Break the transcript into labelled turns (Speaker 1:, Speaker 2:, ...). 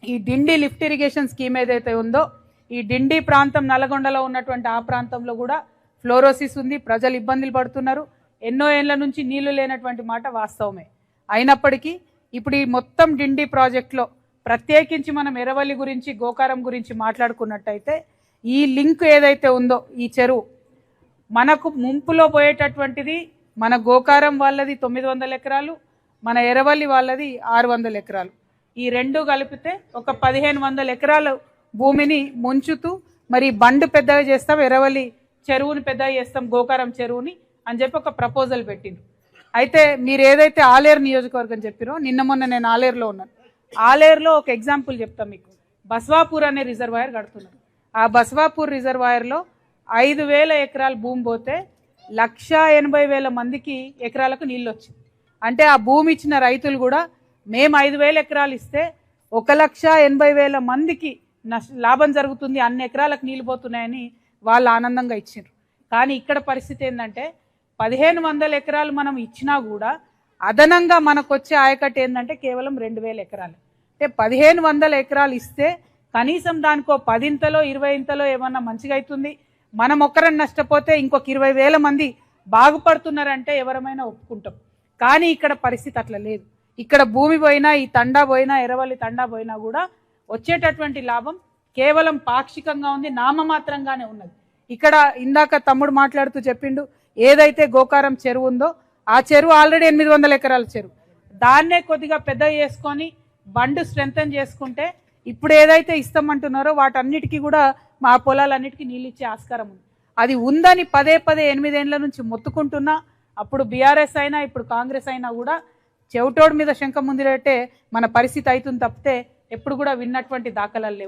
Speaker 1: ఈ డిండి lift irrigation scheme ఏదైతే ఉందో ఈ డిండి ప్రాంతం నల్గొండలో ఉన్నటువంటి ఆ ప్రాంతంలో కూడా ఫ్లోరోసిస్ ఉంది, ప్రజలు ఇబ్బందులు పడుతున్నారు. ఎన్నో ఏళ్ల నుంచి నీళ్లు లేనటువంటి మాట వాస్తవమే. అయినప్పటికీ ఇప్పుడు ఈ మొత్తం డిండి ప్రాజెక్టులో ప్రత్యేకించి మనం ఎర్రవల్లి గురించి గోకారం గురించి మాట్లాడుకున్నట్టయితే ఈ లింక్ ఏదైతే ఉందో ఈ చెరువు మనకు ముంపులో పోయేటటువంటిది మన గోకారం వాళ్ళది 900 ఎకరాలు, మన ఎర్రవల్లి వాళ్ళది 600 ఎకరాలు. ఈ రెండు కలిపితే ఒక 1500 ఎకరాల భూమిని ముంచుతూ మరి బండ్ పెద్దగా చేస్తాం, ఎర్రవల్లి చెరువుని పెద్దగా చేస్తాం, గోకారం చెరువుని అని చెప్పి ఒక ప్రపోజల్ పెట్టిండ్రు. అయితే మీరు ఏదైతే ఆలేరు నియోజకవర్గం చెప్పారో నిన్న మొన్న నేను ఆలేరులో ఉన్నాను. ఆలేరులో ఒక ఎగ్జాంపుల్ చెప్తాం మీకు. బస్వాపూర్ అనే రిజర్వాయర్ కడుతున్నారు. ఆ బస్వాపూర్ రిజర్వాయర్లో 5000 ఎకరాల భూమి పోతే 1,80,000 మందికి ఎకరాలకు నీళ్ళు వచ్చింది. అంటే ఆ భూమి ఇచ్చిన రైతులు కూడా మేము 5000 ఎకరాలు ఇస్తే 1,80,000 మందికి లాభం జరుగుతుంది, అన్ని ఎకరాలకు నీళ్ళు పోతున్నాయని వాళ్ళు ఆనందంగా ఇచ్చారు. కానీ ఇక్కడ పరిస్థితి ఏంటంటే 1500 ఎకరాలు మనం ఇచ్చినా కూడా అదనంగా మనకు వచ్చే ఆయకట్టు ఏంటంటే కేవలం 2000 ఎకరాలు. అంటే 1500 ఎకరాలు ఇస్తే కనీసం దానికో 10ఇంతలో 20ఇంతలో ఏమన్నా మంచిగా అవుతుంది. మనం ఒక్కరని నష్టపోతే ఇంకొక 20,000 మంది బాగుపడుతున్నారంటే ఎవరమైనా ఒప్పుకుంటాం. కానీ ఇక్కడ పరిస్థితి అట్లా లేదు. ఇక్కడ భూమి పోయినా, ఈ తండా పోయినా, ఎర్రవల్లి తండా పోయినా కూడా వచ్చేటటువంటి లాభం కేవలం పాక్షికంగా ఉంది, నామమాత్రంగానే ఉన్నది. ఇక్కడ ఇందాక తమ్ముడు మాట్లాడుతూ చెప్పిండు, ఏదైతే గోకారం చెరువు ఉందో ఆ చెరువు ఆల్రెడీ 800 ఎకరాల చెరువు, దాన్నే కొద్దిగా పెద్ద చేసుకొని బండ్ స్ట్రెంథన్ చేసుకుంటే ఇప్పుడు ఏదైతే ఇస్తామంటున్నారో వాటన్నిటికీ కూడా మా పొలాలన్నిటికీ నీళ్ళు ఇచ్చే ఆస్కారం ఉంది. అది ఉందని పదే 8 ఏళ్ల నుంచి మొత్తుకుంటున్నా, అప్పుడు బీఆర్ఎస్ అయినా ఇప్పుడు కాంగ్రెస్ అయినా కూడా చెవిటోడి మీద శంఖం ముందిరట్టే మన పరిస్థితి అవుతుంది తప్పితే ఎప్పుడు కూడా విన్నటువంటి దాఖలాలు లేవు.